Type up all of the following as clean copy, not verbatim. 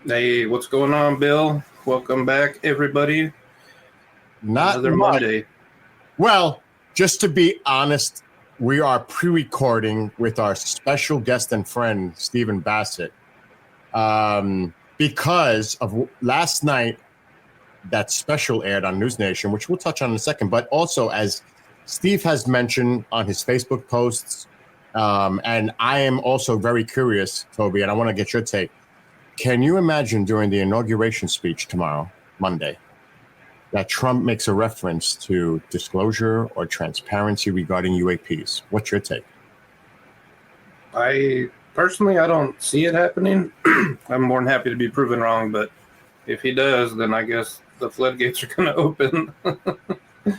Hey, what's going on, Bill? Welcome back, everybody. Not Another much. Monday. Well, just to be honest, we are pre-recording with our special guest and friend, Stephen Bassett, because of last night, that special aired on News Nation, which we'll touch on in a second, but also as Steve has mentioned on his Facebook posts, and I am also very curious, Toby, and I want to get your take. Can you imagine during the inauguration speech tomorrow, Monday, that Trump makes a reference to disclosure or transparency regarding UAPs? What's your take? I don't see it happening. I'm more than happy to be proven wrong, but if he does, then I guess the floodgates are going to open.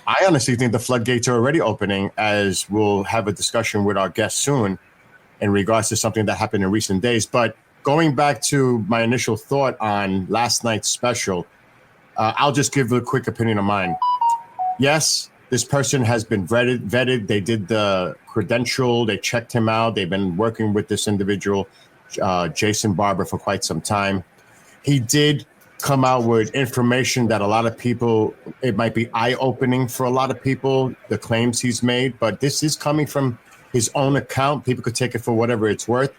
I honestly think the floodgates are already opening, as we'll have a discussion with our guest soon in regards to something that happened in recent days. But going back to my initial thought on last night's special, I'll just give a quick opinion of mine. Yes, this person has been vetted. They did the credential. They checked him out. They've been working with this individual, Jason Barber, for quite some time. He did come out with information that a lot of people, it might be eye-opening for a lot of people, the claims he's made. But this is coming from his own account. People could take it for whatever it's worth.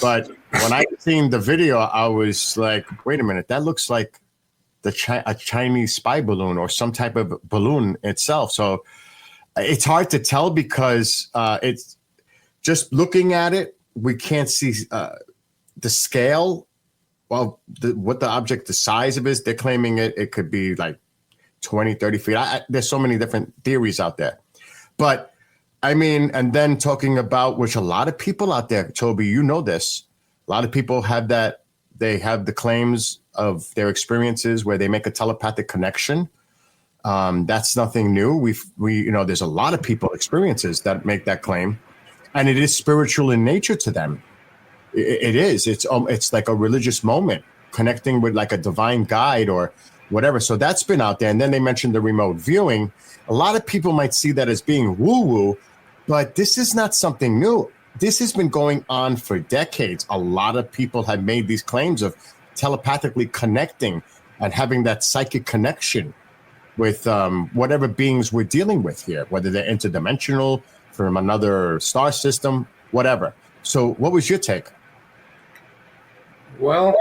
But when I seen the video, I was like, wait a minute, that looks like a Chinese spy balloon or some type of balloon itself. So it's hard to tell because it's just looking at it, we can't see the scale. Well, what the object, the size of it is. They're claiming it could be like 20, 30 feet. There's so many different theories out there. But I mean, and then talking about, which a lot of people out there, Toby, you know this, a lot of people have that, they have the claims of their experiences where they make a telepathic connection. That's nothing new. We there's a lot of people experiences that make that claim, and it is spiritual in nature to them. It is. It's like a religious moment, connecting with like a divine guide or whatever. So that's been out there. And then they mentioned the remote viewing. A lot of people might see that as being woo-woo, but this is not something new. This has been going on for decades. A lot of people have made these claims of telepathically connecting and having that psychic connection with whatever beings we're dealing with here, whether they're interdimensional, from another star system, whatever. So what was your take? Well,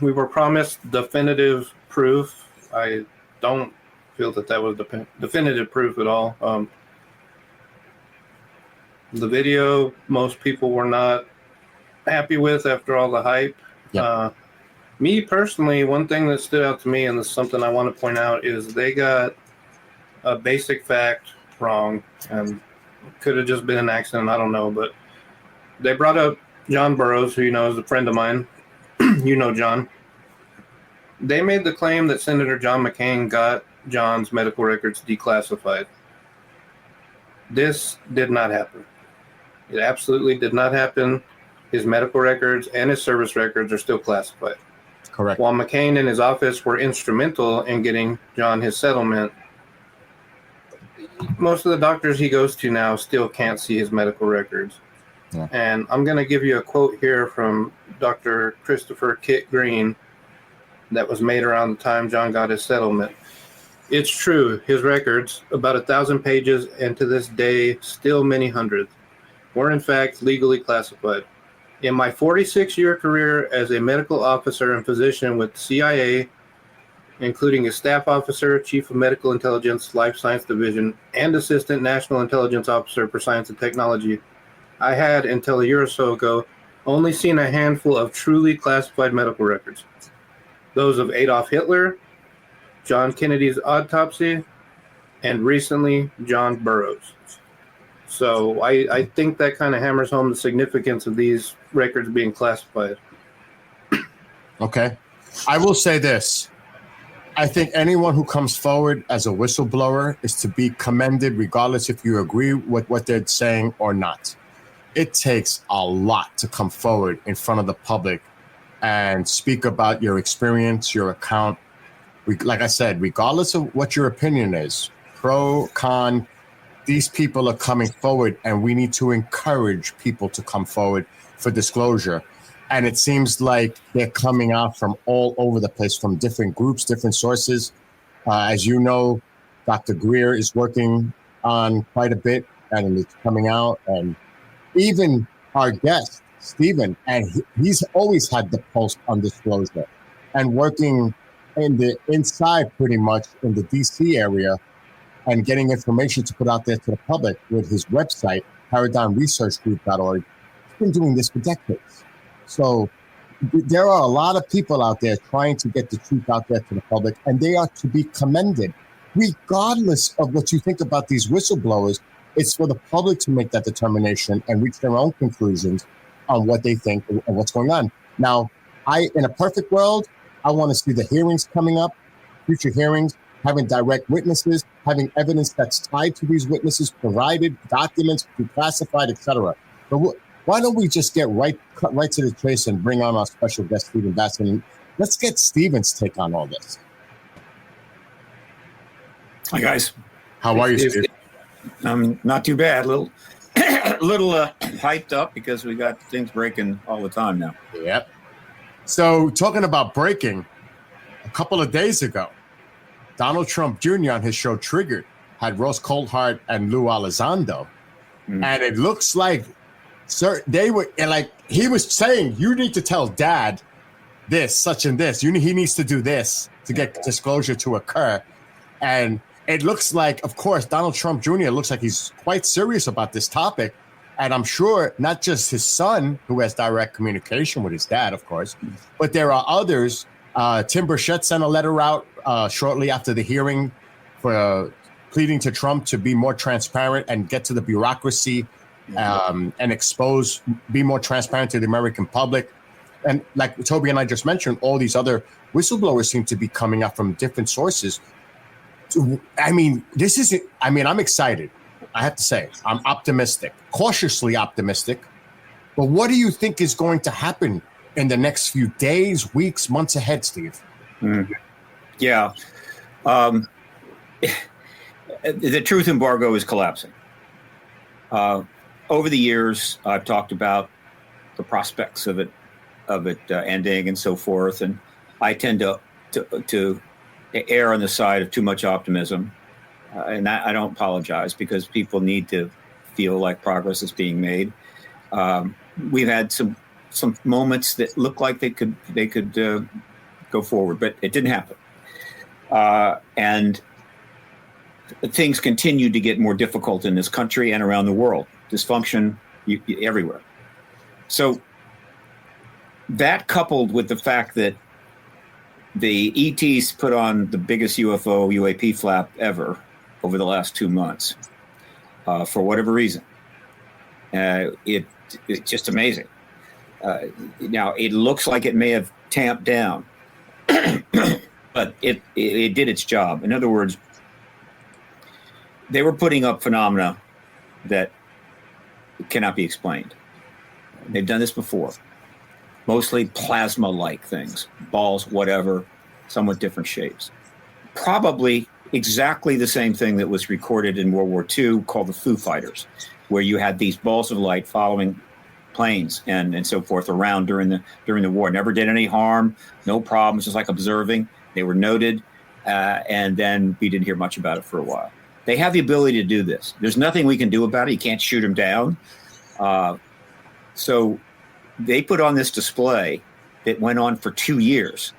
we were promised definitive proof. I don't feel that was definitive proof at all. The video, most people were not happy with after all the hype. Yep. Me personally, one thing that stood out to me, and this is something I want to point out, is they got a basic fact wrong, and could have just been an accident, I don't know, but they brought up John Burroughs, who you know is a friend of mine. You know John. They made the claim that Senator John McCain got John's medical records declassified. This did not happen. It absolutely did not happen. His medical records and his service records are still classified. Correct. While McCain and his office were instrumental in getting John his settlement, most of the doctors he goes to now still can't see his medical records. Yeah. And I'm going to give you a quote here from Dr. Christopher Kit Green that was made around the time John got his settlement. It's true, his records, about 1,000 pages, and to this day, still many hundreds, were in fact legally classified. In my 46-year career as a medical officer and physician with CIA, including as staff officer, chief of medical intelligence, life science division, and assistant national intelligence officer for science and technology, I had, until a year or so ago, only seen a handful of truly classified medical records. Those of Adolf Hitler, John Kennedy's autopsy, and recently, John Burroughs. So I think that kind of hammers home the significance of these records being classified. Okay. I will say this. I think anyone who comes forward as a whistleblower is to be commended, regardless if you agree with what they're saying or not. It takes a lot to come forward in front of the public and speak about your experience, your account. Like I said, regardless of what your opinion is, pro, con, these people are coming forward, and we need to encourage people to come forward for disclosure. And it seems like they're coming out from all over the place, from different groups, different sources. As you know, Dr. Greer is working on quite a bit, and it's coming out. And even our guest, Stephen, and he's always had the pulse on disclosure and working inside pretty much in the DC area and getting information to put out there to the public with his website, paradigmresearchgroup.org. He's been doing this for decades. So there are a lot of people out there trying to get the truth out there to the public, and they are to be commended. Regardless of what you think about these whistleblowers, it's for the public to make that determination and reach their own conclusions on what they think and what's going on. Now, in a perfect world, I want to see the hearings coming up, future hearings, having direct witnesses, having evidence that's tied to these witnesses provided, documents, declassified, etc. But why don't we just cut right to the chase and bring on our special guest, Stephen Bassett, and let's get Stephen's take on all this. Hi, guys. How are you, Steve? Not too bad. Little hyped up because we got things breaking all the time now. Yep. So talking about breaking, a couple of days ago, Donald Trump Jr. on his show Triggered had Ross Coulthart and Lou Elizondo. And it looks like they were like, he was saying, you need to tell dad this, such and this. He needs to do this to get disclosure to occur. And it looks like, of course, Donald Trump Jr. looks like he's quite serious about this topic. And I'm sure not just his son, who has direct communication with his dad, of course, but there are others. Tim Burchett sent a letter out shortly after the hearing for pleading to Trump to be more transparent and get to the bureaucracy and be more transparent to the American public. And like Toby and I just mentioned, all these other whistleblowers seem to be coming up from different sources. I mean, I'm excited. I have to say, I'm optimistic, cautiously optimistic. But what do you think is going to happen in the next few days, weeks, months ahead, Steve? Yeah. The truth embargo is collapsing. Over the years, I've talked about the prospects of it ending and so forth. And I tend to err on the side of too much optimism. And I don't apologize because people need to feel like progress is being made. We've had some moments that look like they could go forward, but it didn't happen. And things continue to get more difficult in this country and around the world. Dysfunction everywhere. So that coupled with the fact that the ETs put on the biggest UAP flap ever over the last 2 months, for whatever reason. It's just amazing. Now, it looks like it may have tamped down, but it did its job. In other words, they were putting up phenomena that cannot be explained. They've done this before. Mostly plasma-like things, balls, whatever, somewhat different shapes. Probably exactly the same thing that was recorded in World War II called the Foo Fighters, where you had these balls of light following planes and so forth around during the war. Never did any harm, no problems, just like observing. They were noted, and then we didn't hear much about it for a while. They have the ability to do this. There's nothing we can do about it. You can't shoot them down. So they put on this display that went on for 2 years,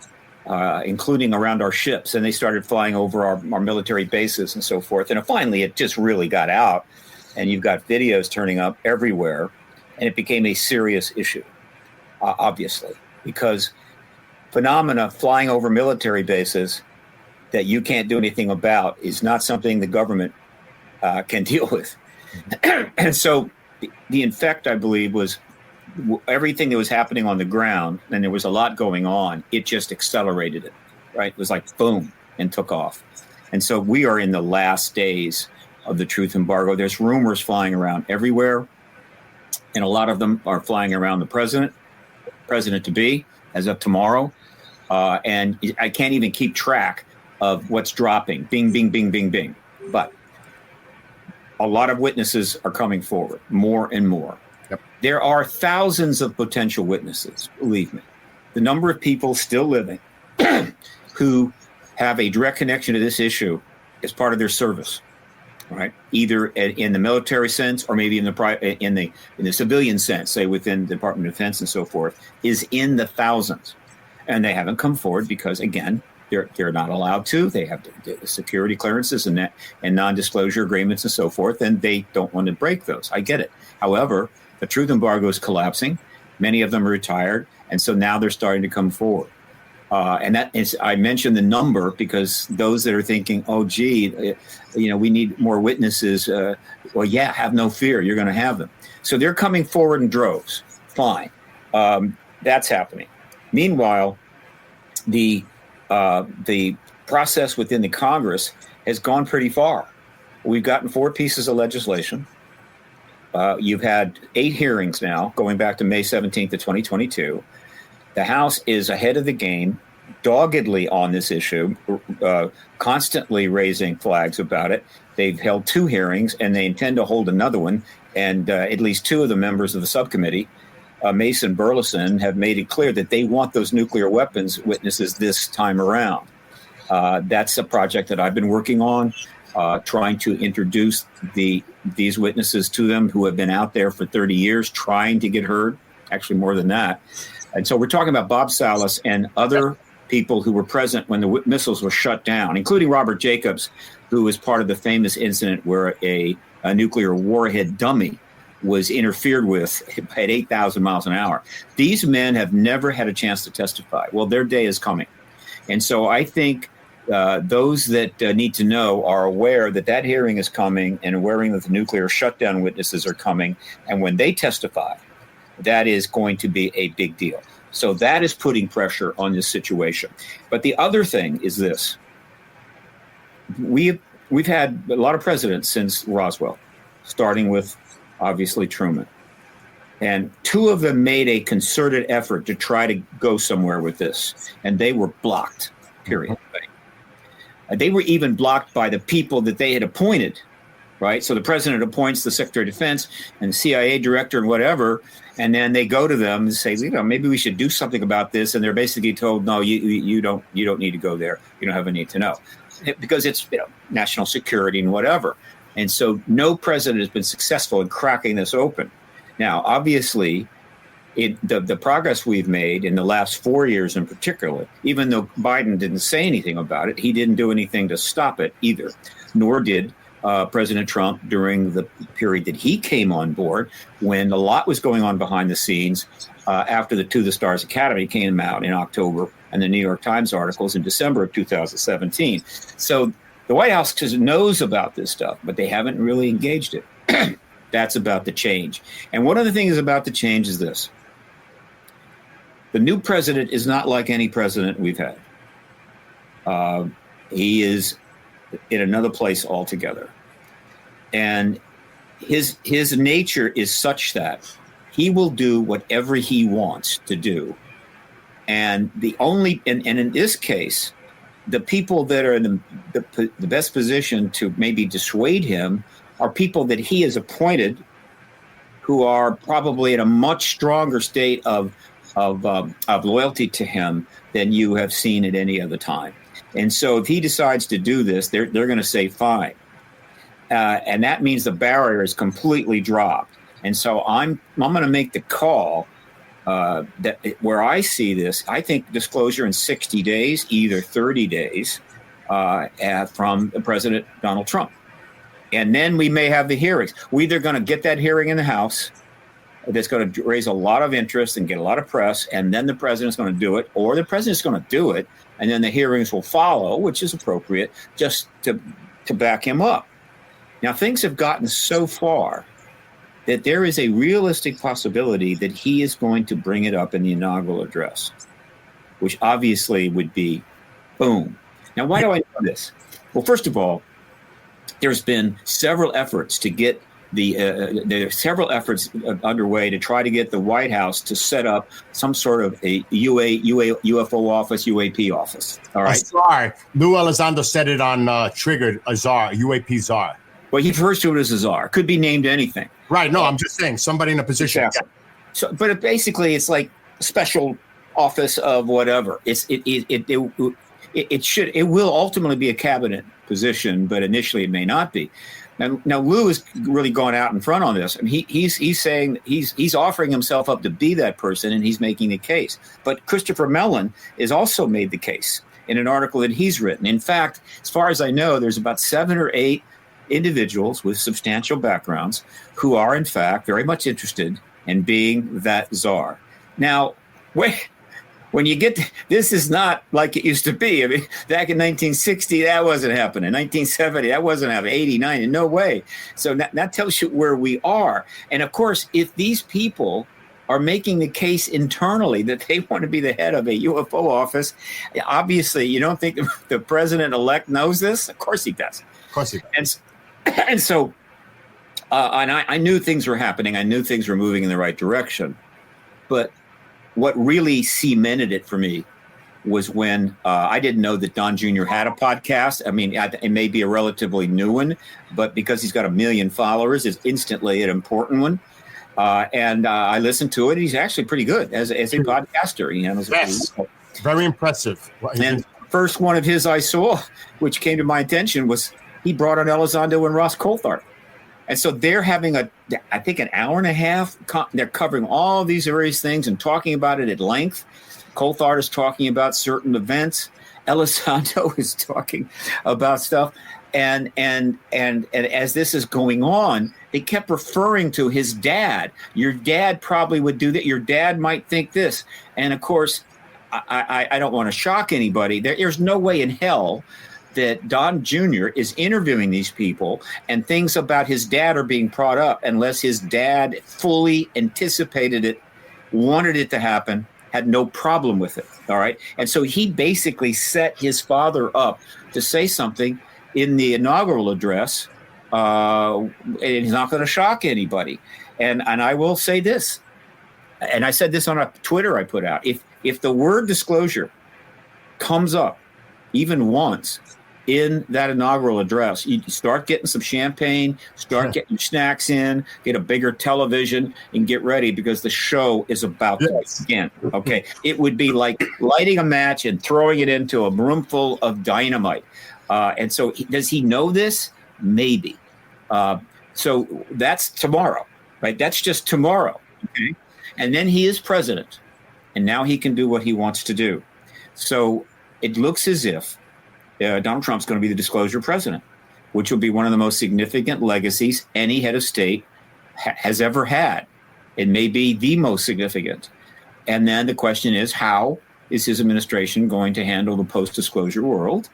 including around our ships. And they started flying over our military bases and so forth. And finally, it just really got out. And you've got videos turning up everywhere. And it became a serious issue, obviously, because phenomena flying over military bases that you can't do anything about is not something the government can deal with. And so the effect, I believe, was everything that was happening on the ground, and there was a lot going on, it just accelerated it, right? It was like boom, and took off. And so we are in the last days of the truth embargo. There's rumors flying around everywhere, and a lot of them are flying around the president-to-be, as of tomorrow. And I can't even keep track of what's dropping. Bing, bing, bing, bing, bing. But a lot of witnesses are coming forward, more and more. Yep. There are thousands of potential witnesses, believe me. The number of people still living who have a direct connection to this issue as part of their service, right? Either in the military sense or maybe in the civilian sense, say within the Department of Defense and so forth, is in the thousands. And they haven't come forward because, again, they're not allowed to. They have the security clearances and non-disclosure agreements and so forth, and they don't want to break those. I get it. However, the truth embargo is collapsing. Many of them are retired, and so now they're starting to come forward. And that is, I mentioned the number because those that are thinking, oh, gee, we need more witnesses. Well, yeah, have no fear. You're going to have them. So they're coming forward in droves. Fine. That's happening. Meanwhile, the process within the Congress has gone pretty far. We've gotten 4 pieces of legislation. You've had 8 hearings now, going back to May 17th of 2022. The House is ahead of the game, doggedly on this issue, constantly raising flags about it. They've held 2 hearings, and they intend to hold another one. And at least 2 of the members of the subcommittee, Mason Burleson, have made it clear that they want those nuclear weapons witnesses this time around. That's a project that I've been working on, trying to introduce these witnesses to them who have been out there for 30 years, trying to get heard, actually more than that. And so we're talking about Bob Salas and other people who were present when the missiles were shut down, including Robert Jacobs, who was part of the famous incident where a nuclear warhead dummy was interfered with at 8,000 miles an hour. These men have never had a chance to testify. Well, their day is coming. And so I think those that need to know are aware that hearing is coming and aware that the nuclear shutdown witnesses are coming. And when they testify, that is going to be a big deal. So that is putting pressure on this situation. But the other thing is this. We've had a lot of presidents since Roswell, starting with, obviously, Truman. And 2 of them made a concerted effort to try to go somewhere with this. And they were blocked, period. They were even blocked by the people that they had appointed, right? So the president appoints the Secretary of Defense and the CIA director and whatever, and then they go to them and say, maybe we should do something about this. And they're basically told, no, you don't need to go there. You don't have a need to know, because it's national security and whatever. And so no president has been successful in cracking this open. Now, obviously, the progress we've made in the last 4 years in particular, even though Biden didn't say anything about it, he didn't do anything to stop it either, nor did President Trump during the period that he came on board, when a lot was going on behind the scenes after the To the Stars Academy came out in October and the New York Times articles in December of 2017. So the White House knows about this stuff, but they haven't really engaged it. That's about to change. And one of the things about to change is this. The new president is not like any president we've had. He is in another place altogether. And his nature is such that he will do whatever he wants to do. And in this case, the people that are in the best position to maybe dissuade him are people that he has appointed, who are probably in a much stronger state of loyalty to him than you have seen at any other time. And so if he decides to do this, they're going to say fine. And that means the barrier is completely dropped. And so I'm going to make the call that where I see this, I think disclosure in 60 days, either 30 days from President Donald Trump. And then we may have the hearings. We're either going to get that hearing in the House that's going to raise a lot of interest and get a lot of press, and then the president's going to do it, or the president's going to do it, and then the hearings will follow, which is appropriate, just to back him up. Now, things have gotten so far that there is a realistic possibility that he is going to bring it up in the inaugural address, which obviously would be boom. Now, why do I know this? Well, first of all, there's been several efforts to get there are several efforts underway to try to get the White House to set up some sort of a UFO office, UAP office. All right. A czar. Lou Elizondo said it on Triggered, a czar, UAP czar. Well, he refers to it as a czar. Could be named anything. Right. No, I'm just saying somebody in a position. Exactly. So, but basically, it's like special office of whatever. It will ultimately be a cabinet position, but initially it may not be. Now Lou has really gone out in front on this, and he's saying he's offering himself up to be that person, and he's making the case. But Christopher Mellon has also made the case in an article that he's written. In fact, as far as I know, there's about 7 or 8 individuals with substantial backgrounds who are, in fact, very much interested in being that czar. Now, when you get to, this is not like it used to be. I mean, back in 1960, that wasn't happening. 1970, that wasn't happening. 89, in no way. So that tells you where we are. And of course, if these people are making the case internally that they want to be the head of a UFO office, obviously, you don't think the president-elect knows this? Of course he does. Of course he does. And so, and I knew things were happening. I knew things were moving in the right direction. But what really cemented it for me was when I didn't know that Don Jr. had a podcast. I mean, it may be a relatively new one, but because he's got 1 million followers, it's instantly an important one. And I listened to it. He's actually pretty good as a podcaster. He handles it pretty well. Very impressive. And first one of his I saw, which came to my attention, was he brought on Elizondo and Ross Coulthard. And so they're having I think an hour and a half. They're covering all these various things and talking about it at length. Coulthard is talking about certain events. Elizondo is talking about stuff. And as this is going on, they kept referring to his dad. Your dad probably would do that. Your dad might think this. And of course, I don't want to shock anybody. There's no way in hell that Don Jr. is interviewing these people and things about his dad are being brought up unless his dad fully anticipated it, wanted it to happen, had no problem with it. All right. And so he basically set his father up to say something in the inaugural address. And he's not going to shock anybody. And I will say this, and I said this on a Twitter I put out. If the word disclosure comes up even once in that inaugural address, you start getting some champagne, start getting your snacks in, get a bigger television, and get ready because the show is about to begin. Okay, it would be like lighting a match and throwing it into a room full of dynamite. And so, does he know this? Maybe. So that's tomorrow, right? That's just tomorrow. Okay, and then he is president, and now he can do what he wants to do. So it looks as if Donald Trump's going to be the disclosure president, which will be one of the most significant legacies any head of state has ever had. It may be the most significant. And then the question is, how is his administration going to handle the post-disclosure world?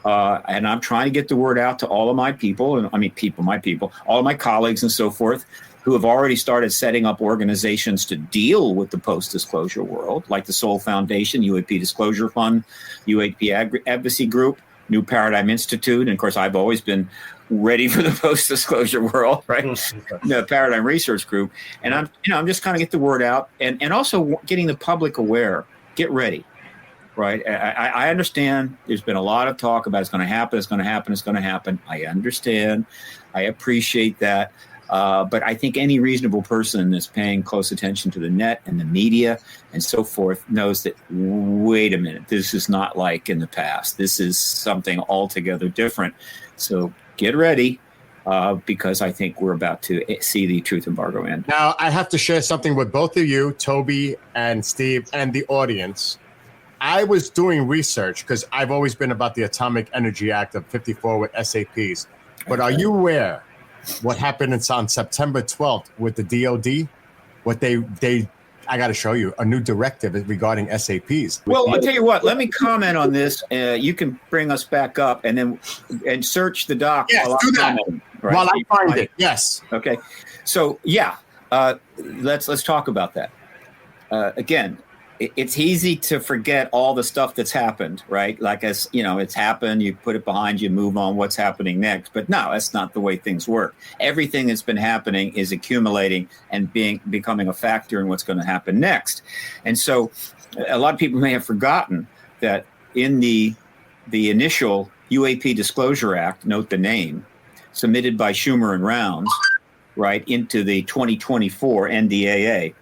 And I'm trying to get the word out to all of my people, and all of my colleagues and so forth, who have already started setting up organizations to deal with the post-disclosure world, like the Soul Foundation, UAP Disclosure Fund, UAP Advocacy Group, New Paradigm Institute, and of course, I've always been ready for the post-disclosure world, right? The Paradigm Research Group, and I'm just kind of get the word out, and also getting the public aware. Get ready, right? I understand. There's been a lot of talk about it's going to happen. It's going to happen. It's going to happen. I understand. I appreciate that. But I think any reasonable person that's paying close attention to the net and the media and so forth knows that, wait a minute, this is not like in the past. This is something altogether different. So get ready, because I think we're about to see the truth embargo end. Now, I have to share something with both of you, Toby and Steve, and the audience. I was doing research because I've always been about the Atomic Energy Act of 54 with SAPs. But are you aware what happened on September 12th with the DOD? What I got to show you a new directive regarding SAPs. Well, I'll tell you what. Let me comment on this. You can bring us back up and search the doc. Yes, do that. Right? While I find it. Yes. Okay. So let's talk about that. Again, it's easy to forget all the stuff that's happened, right? Like, as you know, it's happened, you put it behind you, move on, what's happening next. But no, that's not the way things work. Everything that's been happening is accumulating and becoming a factor in what's going to happen next. And so a lot of people may have forgotten that in the initial UAP Disclosure Act, note the name, submitted by Schumer and Rounds, right, into the 2024 NDAA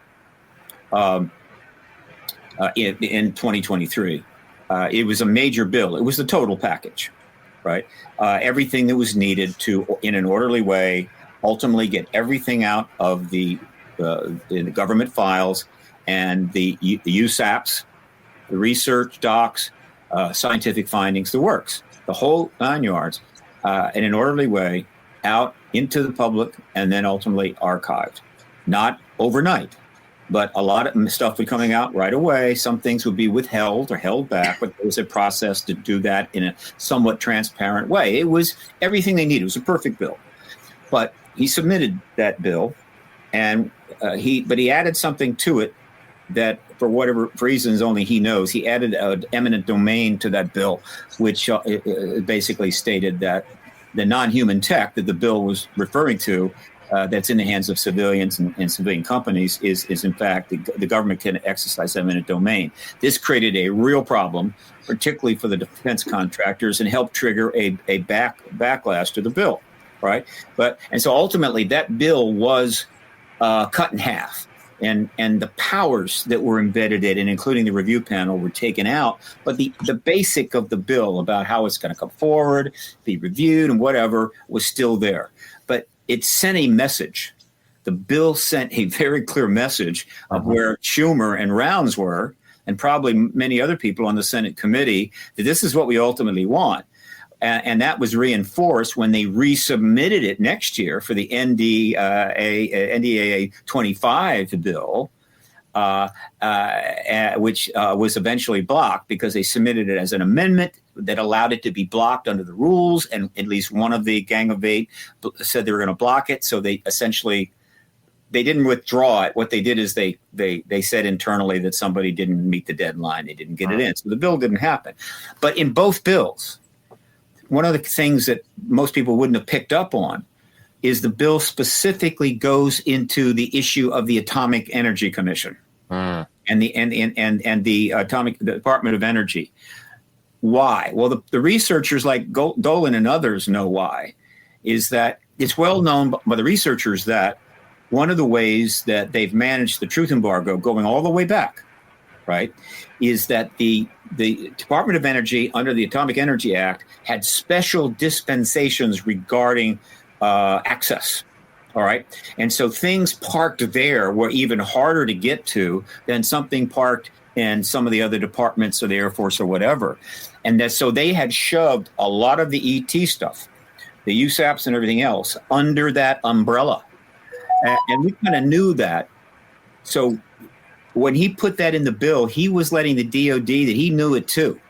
in 2023. It was a major bill. It was the total package, right? Everything that was needed to, in an orderly way, ultimately get everything out of the government files and the USAPs, the research docs, scientific findings, the works, the whole 9 yards, in an orderly way out into the public and then ultimately archived. Not overnight, but a lot of stuff was coming out right away. Some things would be withheld or held back, but there was a process to do that in a somewhat transparent way. It was everything they needed. It was a perfect bill. But he submitted that bill, and he added something to it that, for whatever reasons only he knows, he added an eminent domain to that bill, which basically stated that the non-human tech that the bill was referring to, that's in the hands of civilians and civilian companies, is in fact the government can exercise eminent domain. This created a real problem, particularly for the defense contractors, and helped trigger a backlash to the bill, right? And so ultimately that bill was cut in half. And the powers that were embedded in it, including the review panel, were taken out. But the basic of the bill about how it's going to come forward, be reviewed, and whatever was still there. But it sent a message. The bill sent a very clear message of where Schumer and Rounds were, and probably many other people on the Senate committee, that this is what we ultimately want. And that was reinforced when they resubmitted it next year for the NDAA 25 bill, which was eventually blocked because they submitted it as an amendment that allowed it to be blocked under the rules. And at least one of the Gang of Eight said they were going to block it. So they didn't withdraw it. What they did is they said internally that somebody didn't meet the deadline. They didn't get it in. So the bill didn't happen. But in both bills, one of the things that most people wouldn't have picked up on is the bill specifically goes into the issue of the Atomic Energy Commission and the Department of Energy. Why? Well, the researchers like Dolan and others know why. Is that it's well known by the researchers that one of the ways that they've managed the truth embargo going all the way back, right, is that the Department of Energy under the Atomic Energy Act had special dispensations regarding access. All right. And so things parked there were even harder to get to than something parked in some of the other departments or the Air Force or whatever. And so they had shoved a lot of the ET stuff, the USAPs and everything else, under that umbrella. And we kind of knew that. So when he put that in the bill, he was letting the DOD that he knew it too.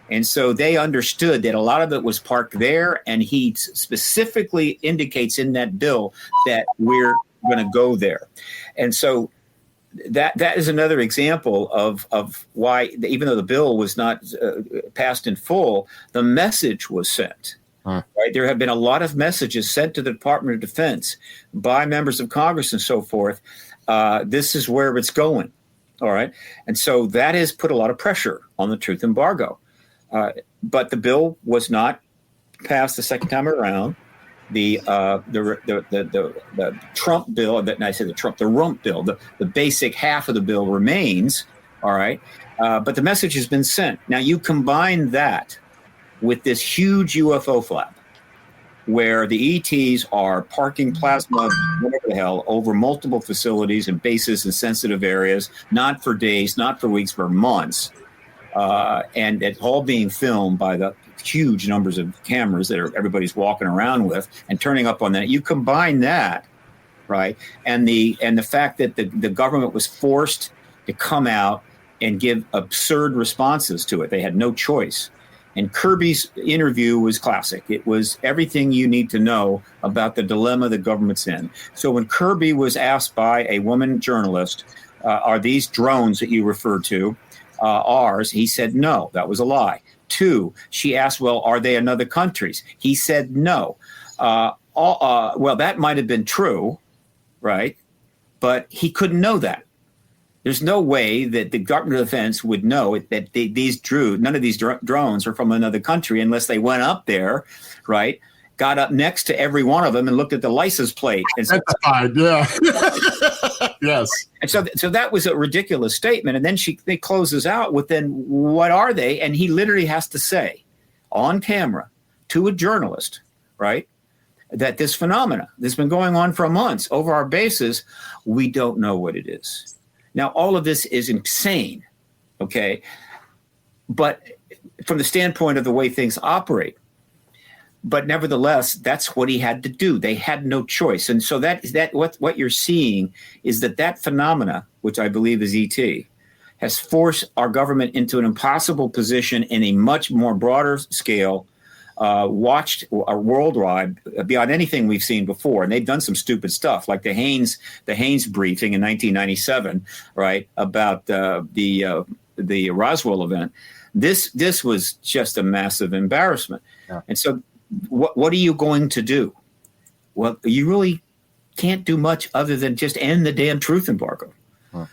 And so they understood that a lot of it was parked there. And he specifically indicates in that bill that we're going to go there. And so that is another example of why, even though the bill was not passed in full, the message was sent. Right? There have been a lot of messages sent to the Department of Defense by members of Congress and so forth. This is where it's going. All right. And so that has put a lot of pressure on the truth embargo. But the bill was not passed the second time around. The Trump bill, the rump bill, the basic half of the bill remains. All right. But the message has been sent. Now you combine that with this huge UFO flap, where the ETs are parking plasma, whatever the hell, over multiple facilities and bases in sensitive areas, not for days, not for weeks, for months. And it's all being filmed by the huge numbers of cameras that everybody's walking around with and turning up on that. You combine that, right, and the fact that the government was forced to come out and give absurd responses to it. They had no choice. And Kirby's interview was classic. It was everything you need to know about the dilemma the government's in. So when Kirby was asked by a woman journalist, are these drones that you referred to ours? He said, no, that was a lie. 2, she asked, well, are they in other countries? He said, no. Well, that might have been true, right? But he couldn't know that. There's no way that the Department of Defense would know that none of these drones are from another country unless they went up there, right, got up next to every one of them and looked at the license plate. And so, yeah. Yes. And so that was a ridiculous statement. And then they closes out with, then what are they? And he literally has to say on camera to a journalist, right, that this phenomena that's been going on for months over our bases, we don't know what it is. Now, all of this is insane, okay? But from the standpoint of the way things operate, but nevertheless, that's what he had to do. They had no choice. And so what you're seeing is that phenomena, which I believe is ET, has forced our government into an impossible position in a much more broader scale, watched worldwide beyond anything we've seen before. And they've done some stupid stuff, like the Haynes briefing in 1997, right, about the Roswell event. This was just a massive embarrassment. Yeah. And so what are you going to do? Well, you really can't do much other than just end the damn truth embargo. Huh.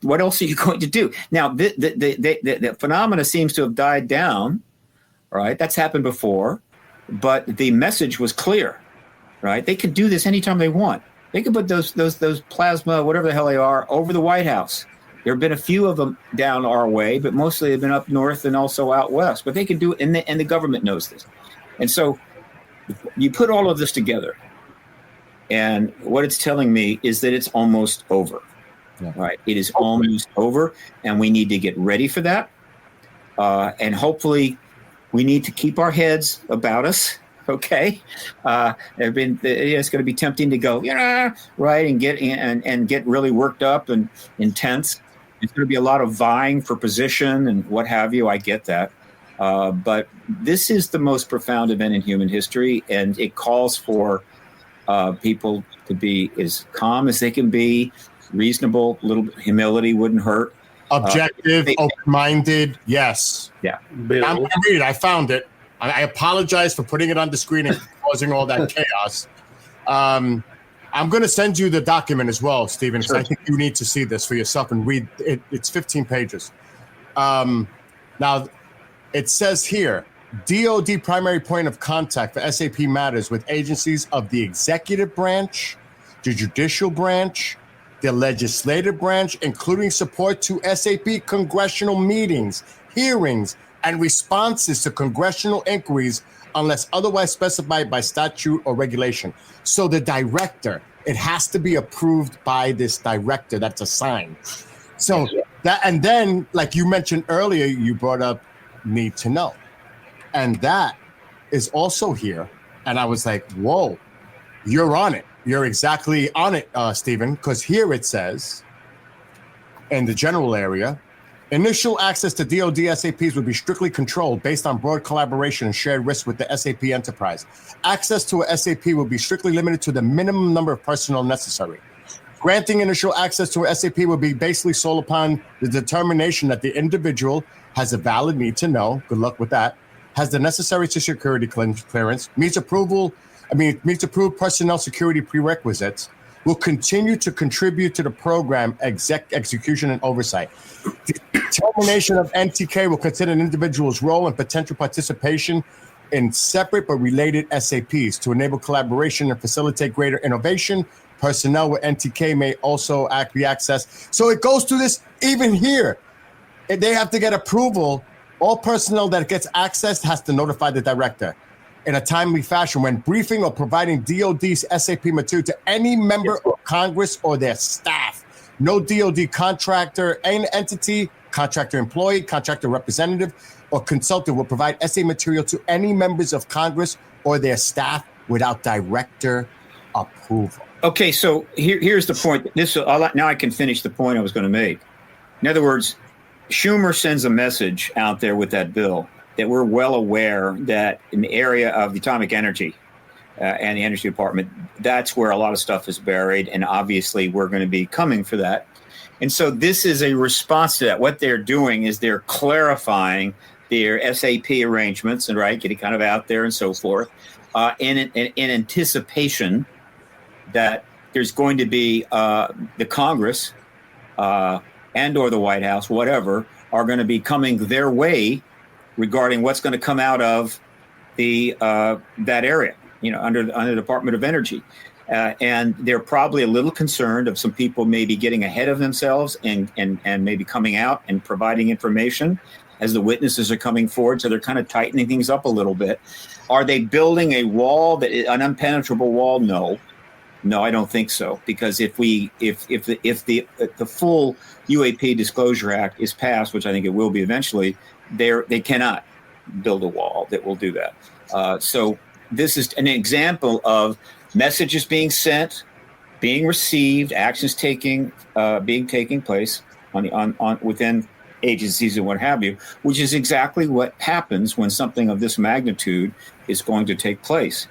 What else are you going to do? Now, the phenomena seems to have died down, right? That's happened before, but the message was clear, right? They can do this anytime they want. They can put those plasma, whatever the hell they are, over the White House. There have been a few of them down our way, but mostly they've been up north and also out west. But they can do it, and the government knows this. And so you put all of this together, and what it's telling me is that it's almost over. Yeah. Right? It is almost over, and we need to get ready for that. And hopefully we need to keep our heads about us. Okay. It's going to be tempting to go, right, and get really worked up and intense. It's going to be a lot of vying for position and what have you. I get that. But this is the most profound event in human history, and it calls for people to be as calm as they can be, reasonable, little humility wouldn't hurt. Objective, open-minded, yes. Yeah. Bill. I'm going to read it. I found it. I apologize for putting it on the screen and causing all that chaos. I'm going to send you the document as well, Stephen, because I think you need to see this for yourself and read it. It's 15 pages. Now, it says here, DOD primary point of contact for SAP matters with agencies of the executive branch, the judicial branch, the legislative branch, including support to SAP congressional meetings, hearings, and responses to congressional inquiries unless otherwise specified by statute or regulation. So the director, it has to be approved by this director that's assigned. So that, and then, like you mentioned earlier, you brought up need to know. And that is also here. And I was like, whoa, you're on it. You're exactly on it, Stephen, because here it says, in the general area, initial access to DoD SAPs would be strictly controlled based on broad collaboration and shared risk with the SAP enterprise. Access to a SAP will be strictly limited to the minimum number of personnel necessary. Granting initial access to a SAP will be basically sold upon the determination that the individual has a valid need to know, good luck with that, has the necessary security clearance, meets approved personnel security prerequisites, will continue to contribute to the program execution and oversight. The determination of NTK will consider an individual's role and potential participation in separate but related SAPs to enable collaboration and facilitate greater innovation. Personnel with NTK may also be accessed. So it goes to this even here. They have to get approval. All personnel that gets accessed has to notify the director in a timely fashion when briefing or providing DOD's SAP material to any member of Congress or their staff. No DOD contractor, any entity, contractor employee, contractor representative, or consultant will provide SA material to any members of Congress or their staff without director approval. Okay, so here's the point. Now I can finish the point I was going to make. In other words, Schumer sends a message out there with that bill that we're well aware that in the area of atomic energy and the energy department, that's where a lot of stuff is buried. And obviously we're going to be coming for that. And so this is a response to that. What they're doing is they're clarifying their SAP arrangements and getting kind of out there and so forth in anticipation that there's going to be the Congress and or the White House, whatever, are going to be coming their way regarding what's going to come out of the that area. under the Department of Energy. And they're probably a little concerned of some people maybe getting ahead of themselves and maybe coming out and providing information as the witnesses are coming forward. So they're kind of tightening things up a little bit. Are they building a wall, an impenetrable wall? No, I don't think so. Because if the full UAP Disclosure Act is passed, which I think it will be eventually, they cannot build a wall that will do that. So this is an example of messages being sent, being received, actions taking place on within agencies and what have you, which is exactly what happens when something of this magnitude is going to take place.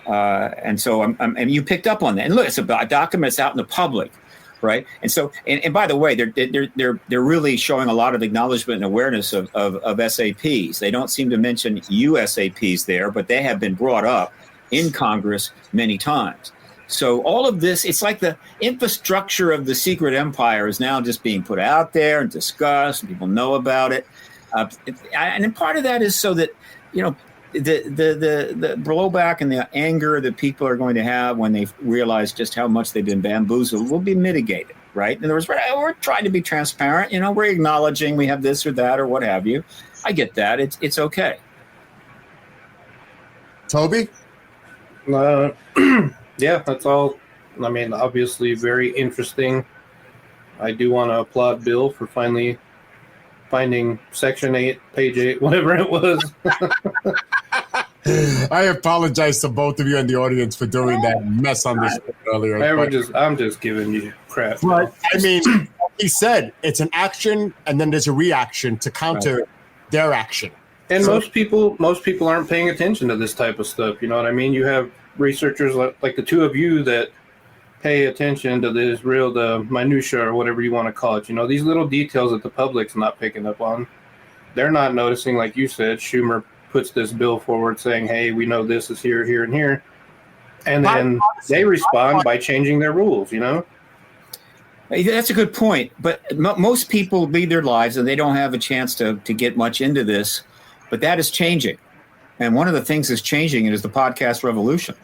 And so, and you picked up on that. And look, it's a document that's out in the public, right? And so, and by the way, they're really showing a lot of acknowledgement and awareness of SAPs. They don't seem to mention USAPs there, but they have been brought up in Congress many times. So all of this, it's like the infrastructure of the secret empire is now just being put out there and discussed, and people know about it. And part of that is so that, the blowback and the anger that people are going to have when they realize just how much they've been bamboozled will be mitigated, right? In other words, we're trying to be transparent. We're acknowledging we have this or that or what have you. I get that. It's okay. Toby? Yeah, that's all. I mean, obviously very interesting. I do want to applaud Bill for finally finding Section 8, page 8, whatever it was. I apologize to both of you in the audience for doing that mess on this earlier. I'm just giving you crap. But, I mean, he said it's an action and then there's a reaction to counter their action. And most people aren't paying attention to this type of stuff. You know what I mean? You have researchers like the two of you that pay attention to the minutia or whatever you want to call it. These little details that the public's not picking up on. They're not noticing, like you said. Schumer puts this bill forward saying, hey, we know this is here, here, and here. And then they respond by changing their rules, That's a good point. But most people lead their lives and they don't have a chance to get much into this. But that is changing. And one of the things that's changing is the podcast revolution.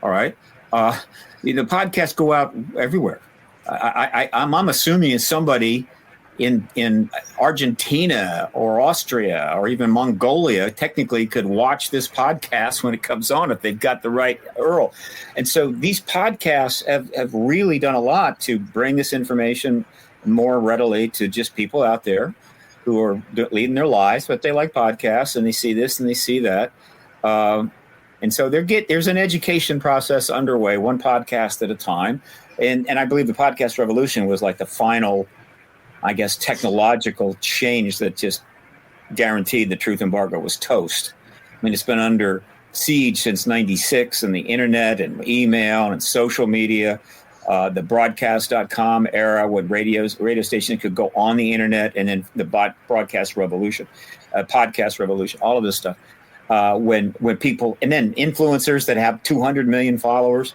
All right. The podcasts go out everywhere. I'm assuming somebody in Argentina or Austria or even Mongolia technically could watch this podcast when it comes on if they've got the right URL. And so these podcasts have really done a lot to bring this information more readily to just people out there who are leading their lives, but they like podcasts and they see this and they see that. And so there's an education process underway, one podcast at a time. And I believe the podcast revolution was like the final, I guess, technological change that just guaranteed the truth embargo was toast. I mean, it's been under siege since '96, and the internet and email and social media, the broadcast.com era when radio stations could go on the internet, and then the broadcast revolution, podcast revolution, all of this stuff. When people, and then influencers that have 200 million followers.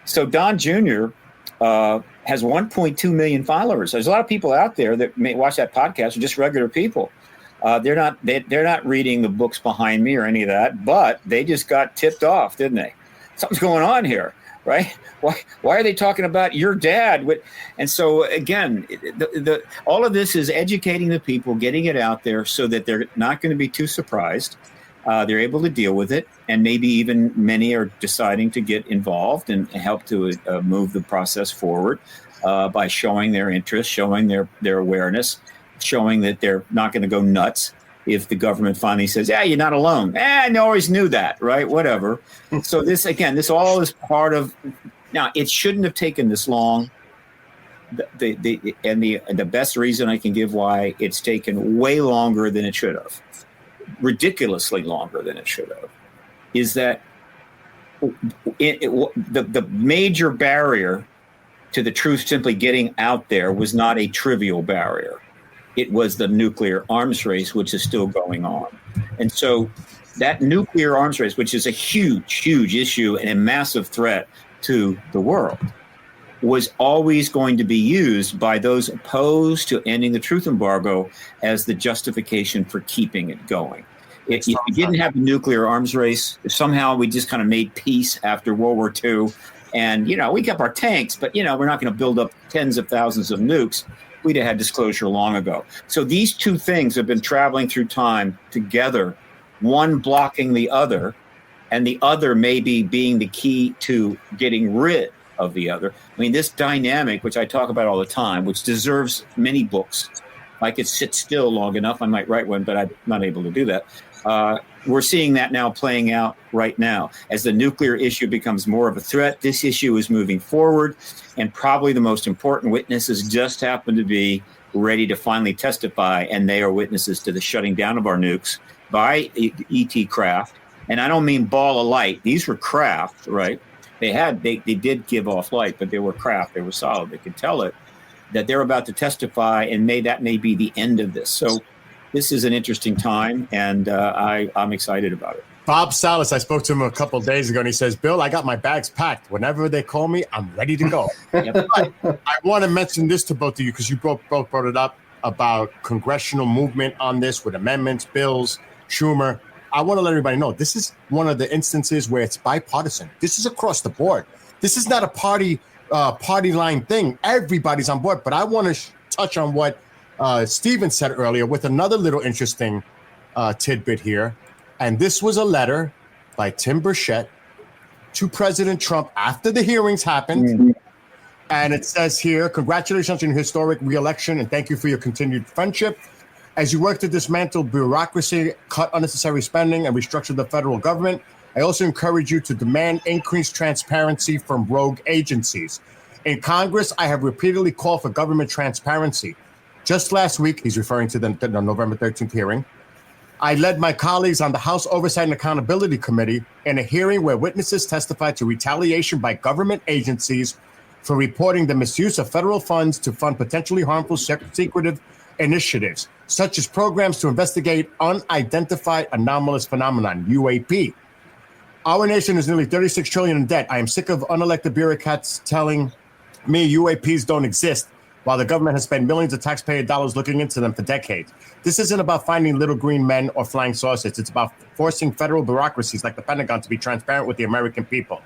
So Don Jr. Has 1.2 million followers. There's a lot of people out there that may watch that podcast are just regular people. They're not reading the books behind me or any of that, but they just got tipped off, didn't they? Something's going on here, right? Why are they talking about your dad? And so again, all of this is educating the people, getting it out there so that they're not going to be too surprised. They're able to deal with it, and maybe even many are deciding to get involved and help to move the process forward by showing their interest, showing their awareness, showing that they're not going to go nuts if the government finally says, yeah, you're not alone. I always knew that, right? Whatever. So this all is part of, now it shouldn't have taken this long. The best reason I can give why it's taken way longer than it should have, ridiculously longer than it should have, is that the major barrier to the truth simply getting out there was not a trivial barrier. It was the nuclear arms race, which is still going on. And so that nuclear arms race, which is a huge, huge issue and a massive threat to the world, was always going to be used by those opposed to ending the truth embargo as the justification for keeping it going. If you didn't have a nuclear arms race, if somehow we just kind of made peace after World War II, and, we kept our tanks, but, we're not going to build up tens of thousands of nukes, we'd have had disclosure long ago. So these two things have been traveling through time together, one blocking the other, and the other maybe being the key to getting rid of the other. I mean, this dynamic, which I talk about all the time, which deserves many books. If I could sit still long enough, I might write one, but I'm not able to do that. We're seeing that now playing out right now. As the nuclear issue becomes more of a threat, this issue is moving forward, and probably the most important witnesses just happen to be ready to finally testify, and they are witnesses to the shutting down of our nukes by ET craft. And I don't mean ball of light. These were craft, right? They did give off light, but they were craft. They were solid. They could tell it that they're about to testify, and that may be the end of this. So this is an interesting time, and I'm excited about it. Bob Salas, I spoke to him a couple of days ago, and he says, Bill, I got my bags packed. Whenever they call me, I'm ready to go. Yep. I want to mention this to both of you because you both brought it up about congressional movement on this with amendments, bills, Schumer. I want to let everybody know this is one of the instances where it's bipartisan. This is across the board. This is not a party line thing. Everybody's on board. But I want to touch on what Stephen said earlier with another little interesting tidbit here. And this was a letter by Tim Burchett to President Trump after the hearings happened. Mm-hmm. And it says here, congratulations on your historic re-election and thank you for your continued friendship. As you work to dismantle bureaucracy, cut unnecessary spending, and restructure the federal government, I also encourage you to demand increased transparency from rogue agencies. In Congress, I have repeatedly called for government transparency. Just last week, he's referring to the November 13th hearing, I led my colleagues on the House Oversight and Accountability Committee in a hearing where witnesses testified to retaliation by government agencies for reporting the misuse of federal funds to fund potentially harmful secretive initiatives, such as programs to investigate unidentified anomalous phenomenon, UAP. Our nation is nearly $36 trillion in debt. I am sick of unelected bureaucrats telling me UAPs don't exist, while the government has spent millions of taxpayer dollars looking into them for decades. This isn't about finding little green men or flying saucers. It's about forcing federal bureaucracies like the Pentagon to be transparent with the American people.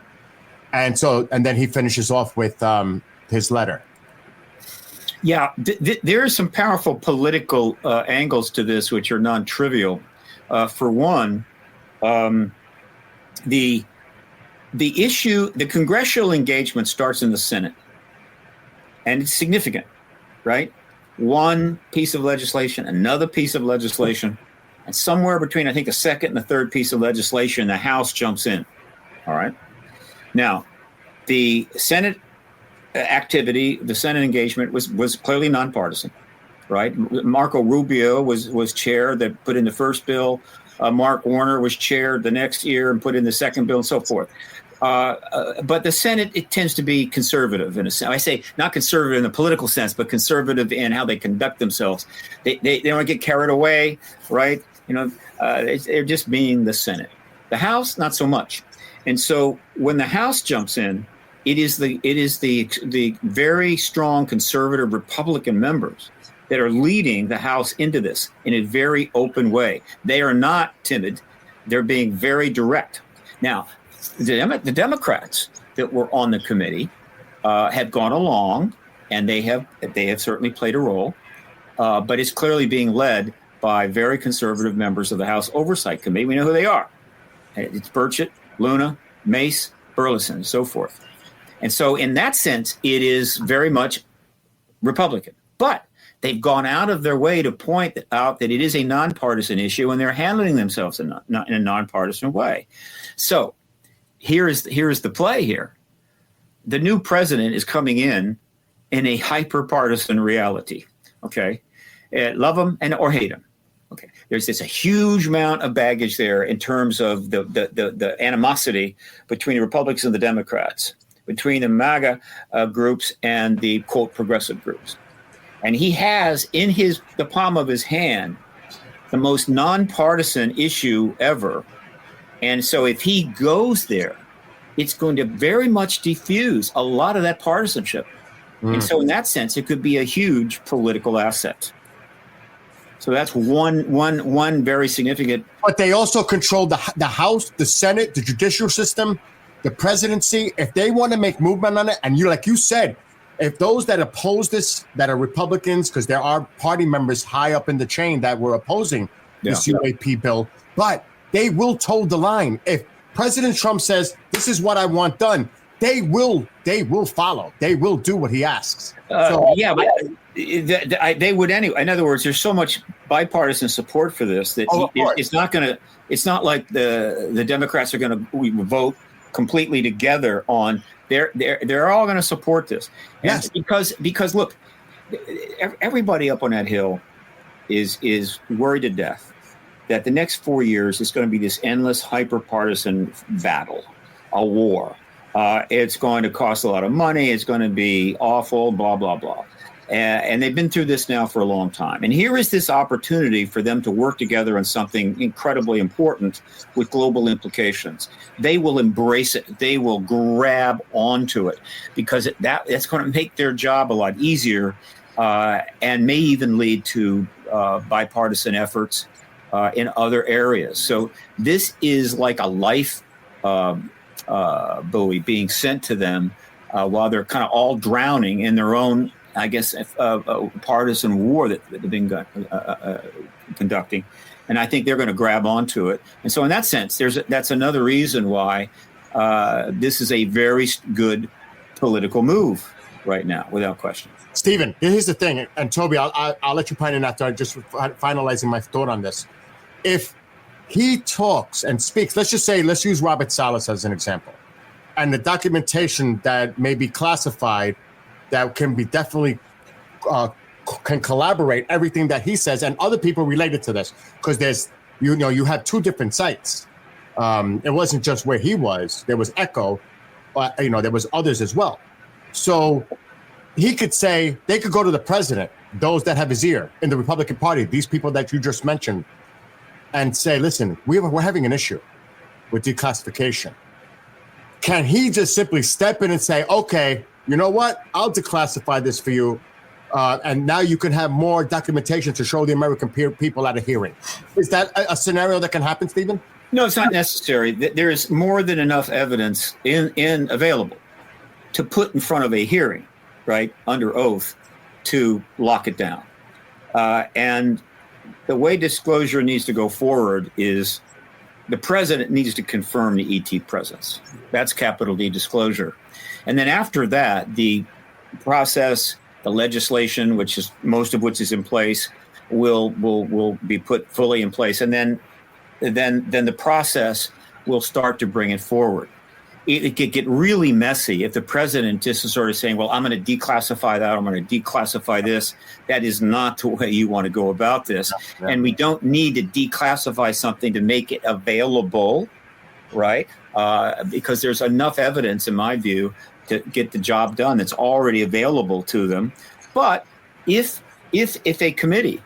And then he finishes off with his letter. Yeah, there are some powerful political angles to this, which are non-trivial. For one, the issue, the congressional engagement starts in the Senate, and it's significant, right? One piece of legislation, another piece of legislation, and somewhere between, I think, the second and the third piece of legislation, the House jumps in. All right. Now, the Senate activity, the Senate engagement was clearly nonpartisan, right? Marco Rubio was chair that put in the first bill. Mark Warner was chair the next year and put in the second bill and so forth. But the Senate, it tends to be conservative in a sense. I say not conservative in the political sense, but conservative in how they conduct themselves. They don't get carried away, right? They're just being the Senate. The House, not so much. And so when the House jumps in, it is the very strong conservative Republican members that are leading the House into this in a very open way. They are not timid. They're being very direct. Now, the Democrats that were on the committee have gone along, and they have certainly played a role, but it's clearly being led by very conservative members of the House Oversight Committee. We know who they are. It's Burchett, Luna, Mace, Burleson, and so forth. And so in that sense, it is very much Republican. But they've gone out of their way to point out that it is a nonpartisan issue, and they're handling themselves in a nonpartisan way. So here's the play here. The new president is coming in a hyper-partisan reality, okay? Love him or hate him. Okay, there's a huge amount of baggage there in terms of the animosity between the Republicans and the Democrats, between the MAGA groups and the, quote, progressive groups. And he has in the palm of his hand the most nonpartisan issue ever. And so if he goes there, it's going to very much diffuse a lot of that partisanship. And so in that sense, it could be a huge political asset. So that's one very significant. But they also control the House, the Senate, the judicial system, the presidency. If they want to make movement on it, and like you said, if those that oppose this, that are Republicans, because there are party members high up in the chain that were opposing this UAP bill, but they will toe the line. If President Trump says, this is what I want done, they will follow. They will do what he asks. But they would anyway. In other words, there's so much bipartisan support for this that it's not like the Democrats are going to vote completely together on. They're all going to support this. Yes. Because look, everybody up on that Hill is worried to death that the next 4 years is going to be this endless hyper-partisan battle, a war. It's going to cost a lot of money. It's going to be awful, blah, blah, blah. And they've been through this now for a long time. And here is this opportunity for them to work together on something incredibly important with global implications. They will embrace it. They will grab onto it because that's going to make their job a lot easier and may even lead to bipartisan efforts in other areas. So this is like a life buoy being sent to them while they're kind of all drowning in their own, I guess, partisan war that they've been conducting. And I think they're going to grab onto it. And so in that sense, that's another reason why this is a very good political move right now, without question. Stephen, here's the thing. And Toby, I'll let you pine in after I just finalizing my thought on this. If he talks and speaks, let's use Robert Salas as an example, and the documentation that may be classified that can be definitely can collaborate everything that he says and other people related to this, because there's, you have two different sites. It wasn't just where he was. There was Echo, but there was others as well. So he could say, they could go to the president, those that have his ear in the Republican Party, these people that you just mentioned, and say, listen, we're having an issue with declassification. Can he just simply step in and say, okay, you know what? I'll declassify this for you. And now you can have more documentation to show the American people at a hearing. Is that a scenario that can happen, Stephen? No, it's not necessary. There is more than enough evidence in available to put in front of a hearing, right, under oath, to lock it down. And the way disclosure needs to go forward is the president needs to confirm the ET presence. That's capital D disclosure. And then after that, the process, the legislation, which is most of which is in place, will be put fully in place. And then the process will start to bring it forward. It could get really messy if the president just is sort of saying, well, I'm going to declassify that, I'm going to declassify this. That is not the way you want to go about this. Yeah. And we don't need to declassify something to make it available, right? Because there's enough evidence, in my view, to get the job done that's already available to them. But if a committee,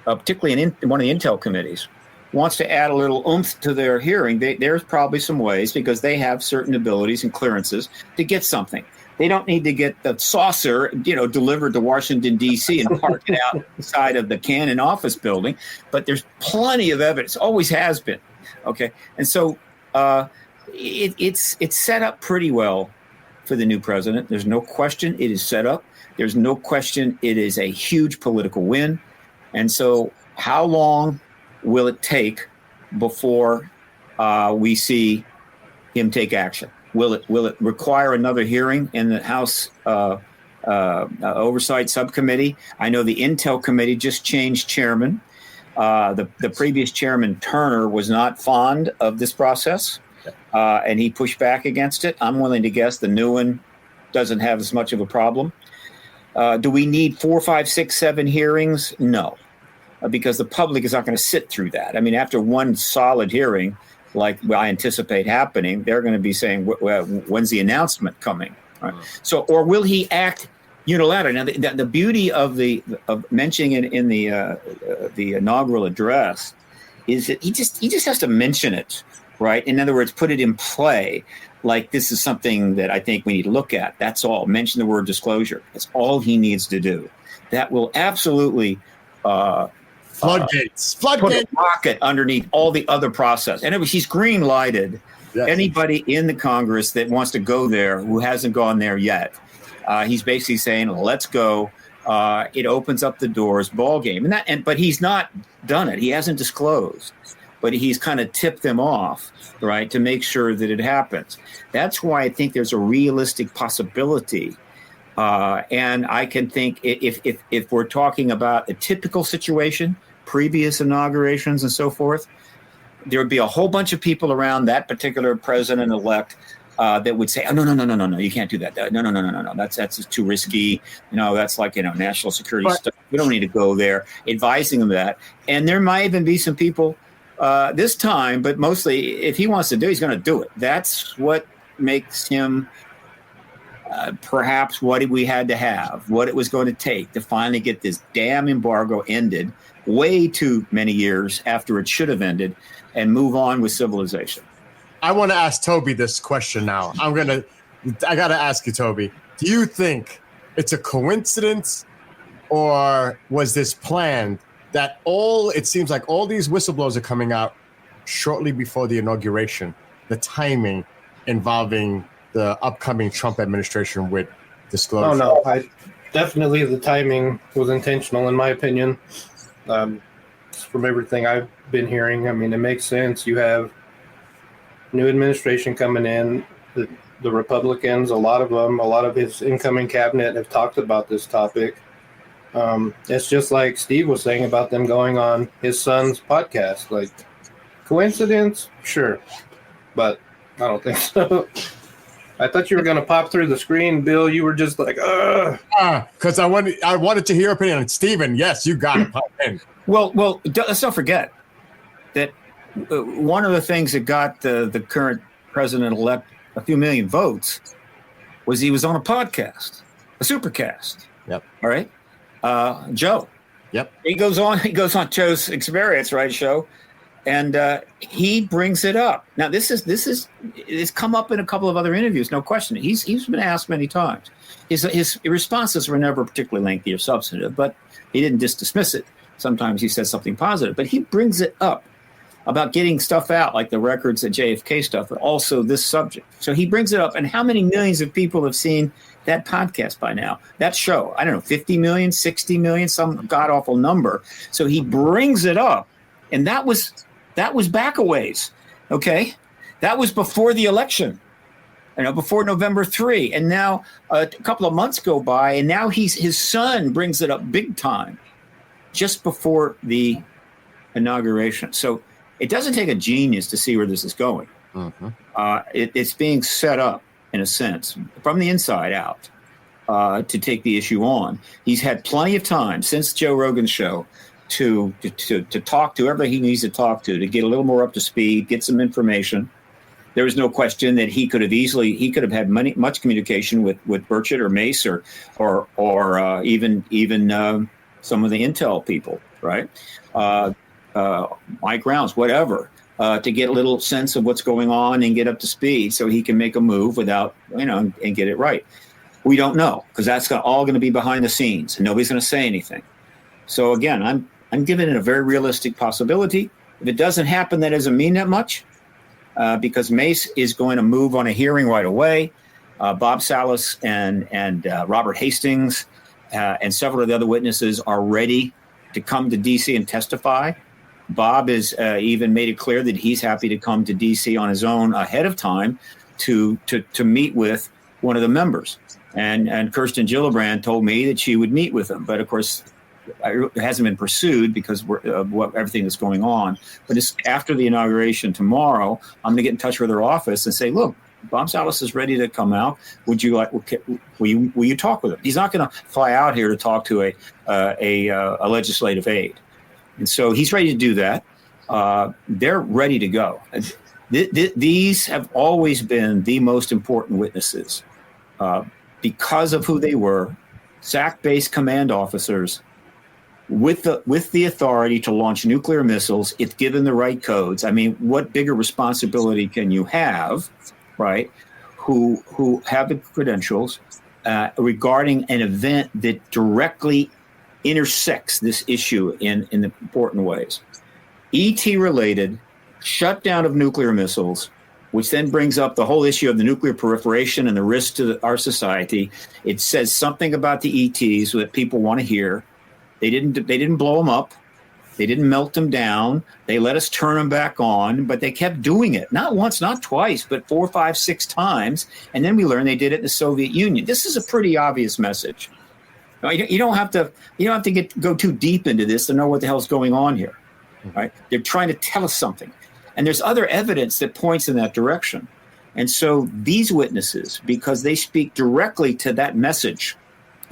particularly in one of the Intel committees, wants to add a little oomph to their hearing, there's probably some ways, because they have certain abilities and clearances to get something. They don't need to get the saucer, delivered to Washington, D.C. and park it outside of the Cannon office building. But there's plenty of evidence, always has been. Okay. And so it's set up pretty well for the new president. There's no question it is set up. There's no question it is a huge political win. And so how long will it take before we see him take action? Will it require another hearing in the House Oversight Subcommittee? I know the Intel Committee just changed chairman. The previous chairman, Turner, was not fond of this process, and he pushed back against it. I'm willing to guess the new one doesn't have as much of a problem. Do we need 4, 5, 6, 7 hearings? No. Because the public is not going to sit through that. I mean, after one solid hearing, like I anticipate happening, they're going to be saying, when's the announcement coming? Right? So, or will he act unilaterally? Now, the beauty of mentioning it in the inaugural address is that he just has to mention it, right? In other words, put it in play. Like, this is something that I think we need to look at. That's all. Mention the word disclosure. That's all he needs to do. That will absolutely Floodgates. Put a rocket underneath all the other process. And he's green lighted. Yes. Anybody in the Congress that wants to go there who hasn't gone there yet, he's basically saying, let's go. It opens up the doors, ball game. But he's not done it. He hasn't disclosed, but he's kind of tipped them off, right, to make sure that it happens. That's why I think there's a realistic possibility. And I can think if we're talking about a typical situation, previous inaugurations and so forth, there would be a whole bunch of people around that particular president-elect that would say, oh, no, you can't do that. No, that's just too risky. That's like, national security stuff. We don't need to go there, advising them that. And there might even be some people this time, but mostly if he wants to do it, he's going to do it. That's what makes him perhaps what we had to have, what it was going to take to finally get this damn embargo ended way too many years after it should have ended and move on with civilization. I want to ask Toby this question now. I got to ask you, Toby, do you think it's a coincidence or was this planned that it seems like all these whistleblowers are coming out shortly before the inauguration, the timing involving the upcoming Trump administration with disclosure? Oh, no. Definitely the timing was intentional, in my opinion. From everything I've been hearing, it makes sense. You have new administration coming in. The Republicans, a lot of his incoming cabinet have talked about this topic. It's just like Steve was saying about them going on his son's podcast. Like, coincidence? Sure. But I don't think so. I thought you were going to pop through the screen, Bill. You were just like, because I wanted to hear your opinion on Stephen. Yes, you got it. Pop in. Well, let's not forget that one of the things that got the current president-elect a few million votes was he was on a podcast, a supercast. Yep. All right. Joe. Yep. He goes on Joe's Experience, right, show, and he brings it up. Now, it's come up in a couple of other interviews, no question. He's been asked many times. His responses were never particularly lengthy or substantive, but he didn't just dismiss it. Sometimes he says something positive, but he brings it up about getting stuff out, like the records at JFK stuff, but also this subject. So he brings it up, and how many millions of people have seen that podcast by now? That show, I don't know, 50 million, 60 million, some god-awful number. So he brings it up, and that was back a ways, okay? That was before the election, before November 3. And now a couple of months go by, and now his son brings it up big time just before the inauguration. So it doesn't take a genius to see where this is going. Mm-hmm. It's being set up, in a sense, from the inside out to take the issue on. He's had plenty of time since Joe Rogan's show to talk to everybody he needs to talk to get a little more up to speed, get some information. There was no question that he could have had much communication with Burchett or Mace or even some of the intel people, right? Mike Rounds, whatever, to get a little sense of what's going on and get up to speed so he can make a move without, and get it right. We don't know, because that's all going to be behind the scenes and nobody's going to say anything. So again, I'm giving it a very realistic possibility. If it doesn't happen, that doesn't mean that much, because Mace is going to move on a hearing right away. Bob Salas and Robert Hastings and several of the other witnesses are ready to come to D.C. and testify. Bob has even made it clear that he's happy to come to D.C. on his own ahead of time to meet with one of the members. And Kirsten Gillibrand told me that she would meet with him. But, of course, it hasn't been pursued because of everything that's going on. But it's after the inauguration tomorrow, I'm going to get in touch with her office and say, look, Bob Salas is ready to come out. Will you talk with him? He's not going to fly out here to talk to a legislative aide. And so he's ready to do that. They're ready to go. These have always been the most important witnesses because of who they were, SAC-based command officers with the authority to launch nuclear missiles if given the right codes. I mean, what bigger responsibility can you have, right, who have the credentials regarding an event that directly intersects this issue in important ways. ET related shutdown of nuclear missiles, which then brings up the whole issue of the nuclear proliferation and the risk to our society. It says something about the ETs that people want to hear. They didn't blow them up. They didn't melt them down. They let us turn them back on, but they kept doing it. Not once, not twice, but 4, 5, 6 times. And then we learned they did it in the Soviet Union. This is a pretty obvious message. You don't have to go too deep into this to know what the hell's going on here. Right? They're trying to tell us something. And there's other evidence that points in that direction. And so these witnesses, because they speak directly to that message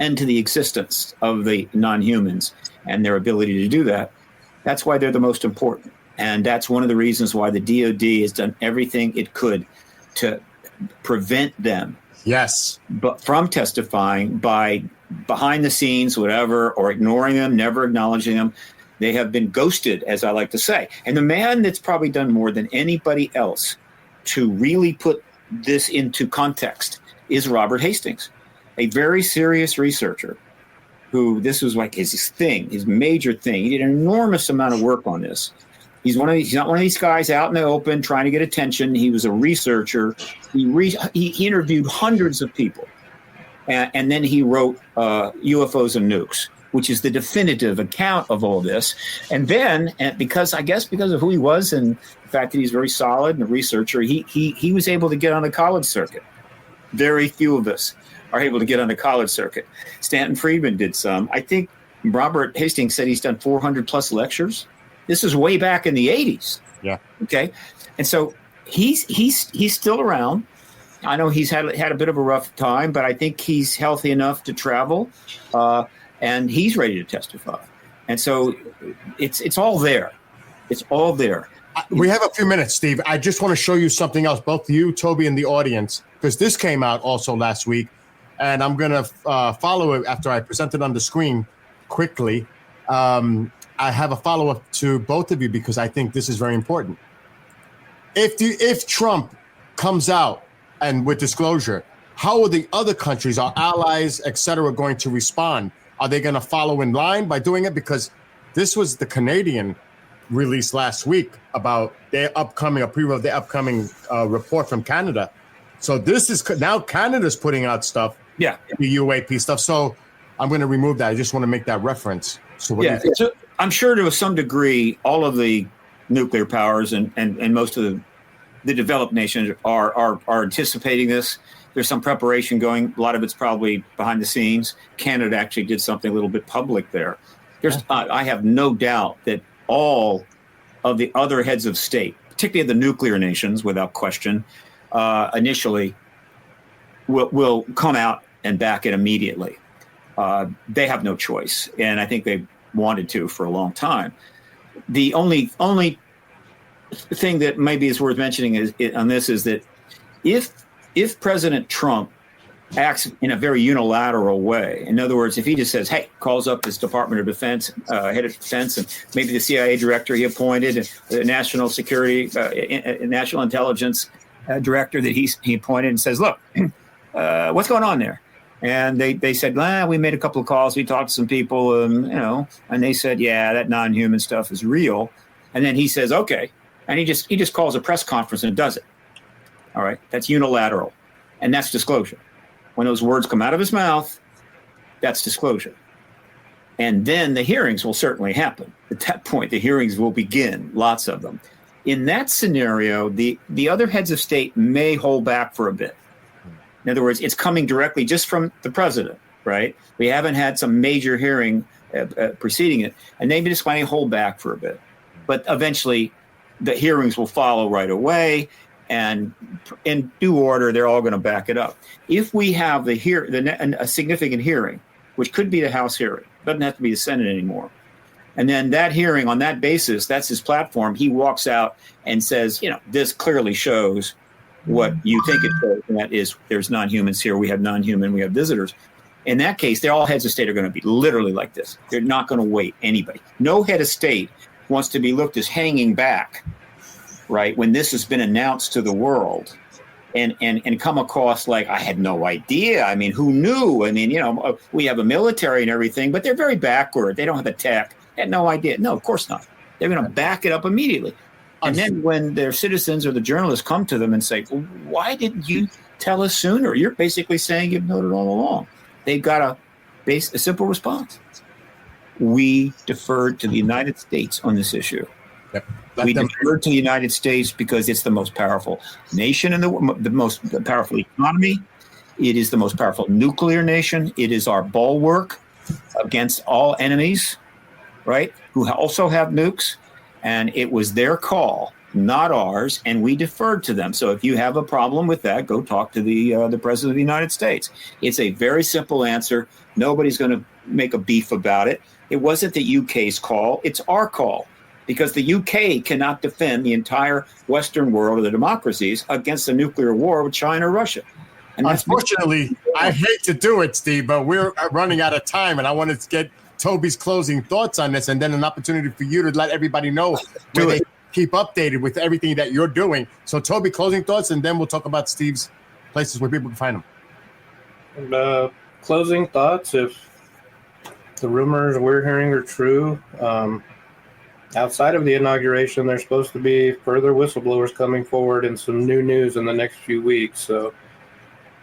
and to the existence of the non-humans and their ability to do that, that's why they're the most important. And that's one of the reasons why the DOD has done everything it could to prevent them but from testifying by behind the scenes, whatever, or ignoring them, never acknowledging them. They have been ghosted, as I like to say. And the man that's probably done more than anybody else to really put this into context is Robert Hastings, a very serious researcher who this was like his thing, his major thing. He did an enormous amount of work on this. He's not one of these guys out in the open trying to get attention. He was a researcher. He interviewed hundreds of people. And then he wrote UFOs and Nukes, which is the definitive account of all this. And then, because of who he was and the fact that he's very solid and a researcher, he was able to get on the college circuit. Very few of us are able to get on the college circuit. Stanton Friedman did some. I think Robert Hastings said he's done 400 plus lectures. This is way back in the 80s. Yeah. Okay. And so he's still around. I know he's had a bit of a rough time, but I think he's healthy enough to travel. And he's ready to testify. And so it's all there. It's all there. We have a few minutes, Steve. I just want to show you something else, both you, Toby, and the audience, because this came out also last week. And I'm going to follow it after I present it on the screen quickly. I have a follow-up to both of you because I think this is very important. If Trump comes out and with disclosure, how are the other countries, our allies, et cetera, going to respond? Are they going to follow in line by doing it? Because this was the Canadian release last week about their upcoming report from Canada. So this is now Canada's putting out stuff. Yeah. The UAP stuff. So I'm going to remove that. I just want to make that reference. So what do you think? So I'm sure to some degree, all of the nuclear powers and most of the developed nations are anticipating this. There's some preparation going. A lot of it's probably behind the scenes. Canada actually did something a little bit public there. I have no doubt that all of the other heads of state, particularly the nuclear nations, without question, initially will come out and back it immediately. They have no choice, and I think they wanted to for a long time. The only thing that maybe is worth mentioning is that if President Trump acts in a very unilateral way, in other words, if he just says, hey, calls up his Department of Defense, head of defense, and maybe the CIA director he appointed, and the national security, national intelligence director that he appointed, and says, look, what's going on there? And they said, we made a couple of calls. We talked to some people, and they said, yeah, that non-human stuff is real. And then he says, okay. And he just calls a press conference and does it. All right. That's unilateral. And that's disclosure. When those words come out of his mouth, that's disclosure. And then the hearings will certainly happen. At that point, the hearings will begin, lots of them. In that scenario, the other heads of state may hold back for a bit. In other words, it's coming directly just from the president, right? We haven't had some major hearing preceding it, and they just might hold back for a bit. But eventually, the hearings will follow right away, and in due order, they're all going to back it up. If we have a significant hearing, which could be the House hearing, doesn't have to be the Senate anymore, and then that hearing, on that basis, that's his platform, he walks out and says, this clearly shows what you think it shows, and that is there's non-humans here, we have non-human, we have visitors. In that case, they're all heads of state are going to be literally like this. They're not going to wait anybody. No head of state wants to be looked as hanging back, right, when this has been announced to the world, and come across like I had no idea. I mean, who knew? I mean, we have a military and everything, but they're very backward. They don't have the tech. Had no idea. No, of course not. They're going to back it up immediately. And then when their citizens or the journalists come to them and say, well, why didn't you tell us sooner? You're basically saying you've known it all along. They've got a simple response. We deferred to the United States on this issue. Yep. We deferred to the United States because it's the most powerful nation in the most powerful economy. It is the most powerful nuclear nation. It is our bulwark against all enemies, right, who also have nukes. And it was their call, not ours, and we deferred to them. So if you have a problem with that, go talk to the President of the United States. It's a very simple answer. Nobody's going to make a beef about it. It wasn't the UK's call. It's our call. Because the UK cannot defend the entire Western world or the democracies against a nuclear war with China or Russia. And unfortunately, I hate to do it, Steve, but we're running out of time, and I wanted to get Toby's closing thoughts on this, and then an opportunity for you to let everybody know where they keep updated with everything that you're doing. So, Toby, closing thoughts, and then we'll talk about Steve's places where people can find him. Closing thoughts, if the rumors we're hearing are true, outside of the inauguration, there's supposed to be further whistleblowers coming forward and some new news in the next few weeks. So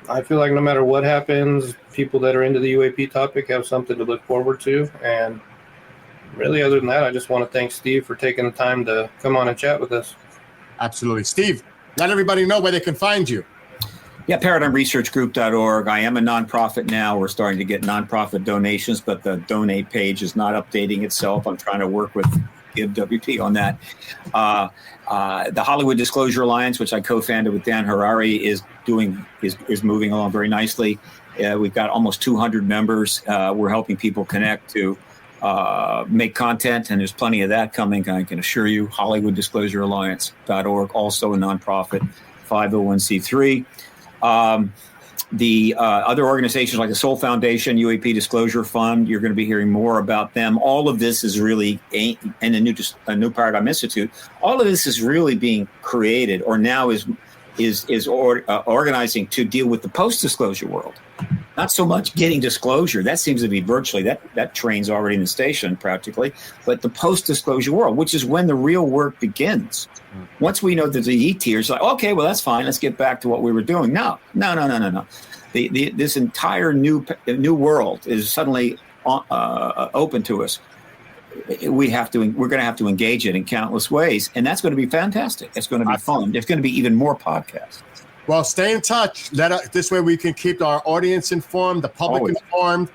I feel like no matter what happens, people that are into the UAP topic have something to look forward to. And really, other than that, I just want to thank Steve for taking the time to come on and chat with us. Absolutely. Steve, let everybody know where they can find you. Yeah, ParadigmResearchGroup.org. I am a nonprofit now. We're starting to get nonprofit donations, but the donate page is not updating itself. I'm trying to work with GiveWP on that. The Hollywood Disclosure Alliance, which I co-founded with Dan Harari, is moving along very nicely. We've got almost 200 members. We're helping people connect to make content, and there's plenty of that coming, I can assure you. HollywoodDisclosureAlliance.org, also a nonprofit, 501c3. The other organizations like the Soul Foundation, UAP Disclosure Fund, you're going to be hearing more about them. All of this is really, and a new Paradigm Institute, all of this is really being created or now is organizing to deal with the post-disclosure world. Not so much getting disclosure. That seems to be virtually, that train's already in the station practically, but the post-disclosure world, which is when the real work begins. Once we know that the E-tier is like, okay, well, that's fine. Let's get back to what we were doing. No. This entire new world is suddenly open to us. We're going to have to engage it in countless ways, and that's going to be fantastic. It's going to be fun. There's going to be even more podcasts. Well, stay in touch. This way we can keep our audience informed, the public informed.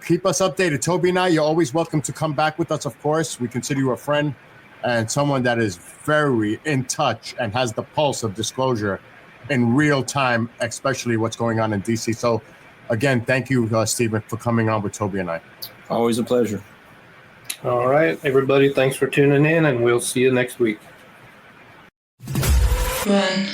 Keep us updated. Toby and I, you're always welcome to come back with us, of course. We consider you a friend and someone that is very in touch and has the pulse of disclosure in real time, especially what's going on in D.C. So, again, thank you, Stephen, for coming on with Toby and I. Always a pleasure. All right, everybody, thanks for tuning in, and we'll see you next week. Run.